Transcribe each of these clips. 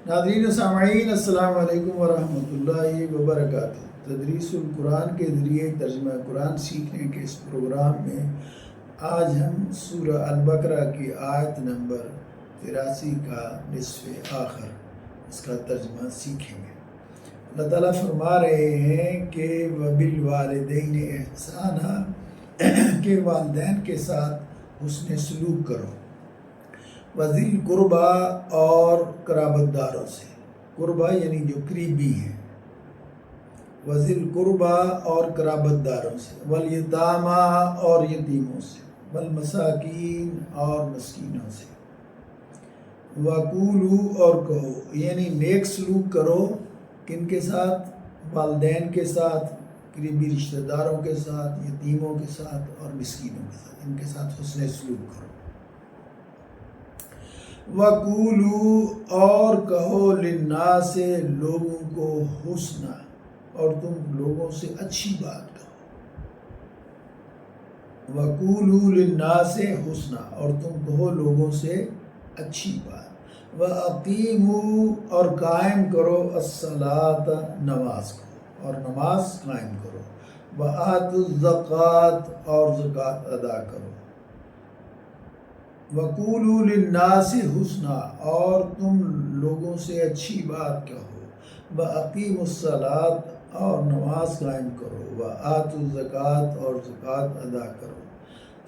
ناظرین و سامعین، السلام علیکم ورحمۃ اللہ وبرکاتہ۔ تدریس القرآن کے ذریعے ترجمہ قرآن سیکھنے کے اس پروگرام میں آج ہم سورہ البقرہ کی آیت نمبر 83 کا نصف آخر اس کا ترجمہ سیکھیں گے۔ اللہ تعالیٰ فرما رہے ہیں کہ وَبِالْوَالِدَيْنِ إِحْسَانًا، کہ والدین کے ساتھ حسن سلوک کرو، وذی القربا، اور قرابت داروں سے، قربا یعنی جو قریبی ہیں، وذی القربا اور قرابت داروں سے، والیتاما اور یتیموں سے، والمساکین اور مسکینوں سے، وقولو اور کہو، یعنی نیک سلوک کرو کن کے ساتھ؟ والدین کے ساتھ، قریبی رشتہ داروں کے ساتھ، یتیموں کے ساتھ اور مسکینوں کے ساتھ، ان کے ساتھ حسن سلوک کرو۔ وَقُولُوا، اور کہو، لِلنَّاسِ، لوگوں کو، حسنا، اور تم لوگوں سے اچھی بات کہو۔ وَقُولُوا لِلنَّاسِ حسنا، اور تم کہو لوگوں سے اچھی بات۔ وَأَقِیمُوا، اور قائم کرو، الصَّلَاةَ، نماز کو، اور نماز قائم کرو۔ وَآتُوا الزَّکَاةَ، اور زکوٰۃ ادا کرو۔ وَقُولُوا لِلنَّاسِ حسنا، اور تم لوگوں سے اچھی بات کہو۔ وَأَقِیمُوا الصَّلَاةَ، اور نماز قائم کرو۔ وَآتُوا الزَّکَاةَ، اور زکوٰۃ ادا کرو۔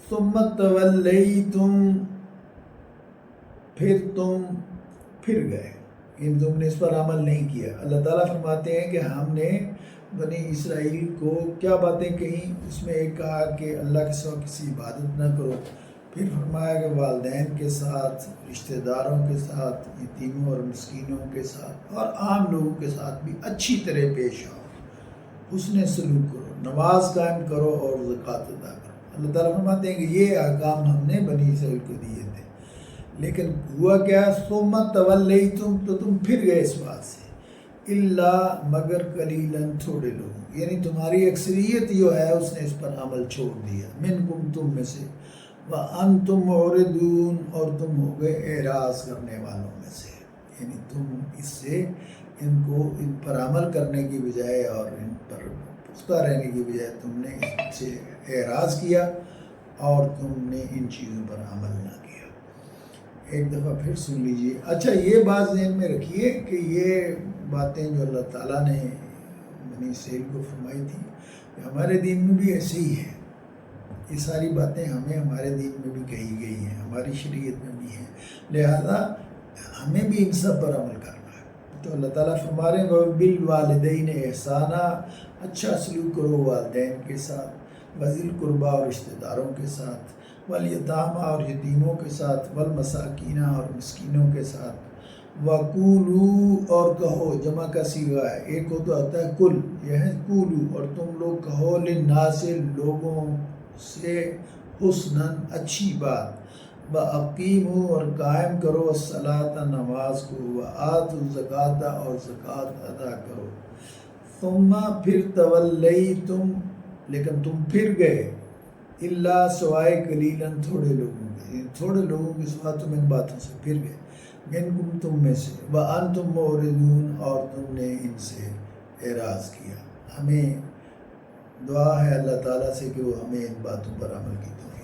ثُمَّ تَوَلَّیْتُمْ، پھر تم پھر گئے، ان تم نے اس پر عمل نہیں کیا۔ اللہ تعالیٰ فرماتے ہیں کہ ہم نے بنی اسرائیل کو کیا باتیں کہیں، اس میں ایک کہا کہ اللہ کے سوا کسی عبادت نہ کرو، پھر فرمایا کہ والدین کے ساتھ، رشتہ داروں کے ساتھ، یتیموں اور مسکینوں کے ساتھ اور عام لوگوں کے ساتھ بھی اچھی طرح پیش آؤ، حسن سلوک کرو، نماز قائم کرو اور زکوٰۃ ادا کرو۔ اللہ تعالیٰ فرماتے ہیں کہ یہ احکام ہم نے بنی اسرائیل کو دیے تھے، لیکن ہوا کیا؟ ثم تولیتم، تو تم پھر گئے اس بات سے، الا، مگر قلیلاً، تھوڑے لوگ، یعنی تمہاری اکثریت جو ہے اس نے اس پر عمل چھوڑ دیا، منکم، تم میں سے، وَأَنْتُمْ مُعْرِضُونَ، اور تم ہو گئے اعراض کرنے والوں میں سے، یعنی تم اس سے ان پر عمل کرنے کی بجائے اور ان پر پختہ رہنے کی بجائے تم نے اس سے اعراض کیا اور تم نے ان چیزوں پر عمل نہ کیا۔ ایک دفعہ پھر سن لیجئے۔ اچھا، یہ بات ذہن میں رکھیے کہ یہ باتیں جو اللہ تعالیٰ نے بنی اسرائیل کو فرمائی تھی ہمارے دین میں بھی ایسے ہی ہے، یہ ساری باتیں ہمیں ہمارے دین میں بھی کہی گئی ہیں، ہماری شریعت میں بھی ہیں، لہذا ہمیں بھی ان سب پر عمل کرنا ہے۔ تو اللہ تعالیٰ فرما رہے ہیں وَبِالْوَالِدَيْنِ إِحْسَانًا، اچھا سلوک کرو والدین کے ساتھ، وذی القربا، اور رشتہ داروں کے ساتھ، والیتاما، اور یتیموں کے ساتھ، والمساکین، اور مسکینوں کے ساتھ، وَقُولُوا، اور کہو، جمع کا صیغہ ہے، ایک ہوتا ہے کل، یہ ہے قولو، اور تم لوگ کہو، للناس، لوگوں سے، حسناً، اچھی بات، وَأَقِیمُوا، اور قائم کرو، الصَّلَاةَ، نماز کو، وَآتُوا الزَّکَاةَ، اور زکوٰۃ ادا کرو۔ ثم، پھر، تولیتم، لیکن تم پھر گئے، الا، سوائے قلیلاً، تھوڑے لوگوں کے، تھوڑے لوگوں کے سوا تم ان باتوں سے پھر گئے، منکم، تم میں سے، وَأَنْتُمْ مُعْرِضُونَ، اور تم نے ان سے اعراض کیا۔ ہمیں دعا ہے اللہ تعالیٰ سے کہ وہ ہمیں ان باتوں پر عمل کی توفیق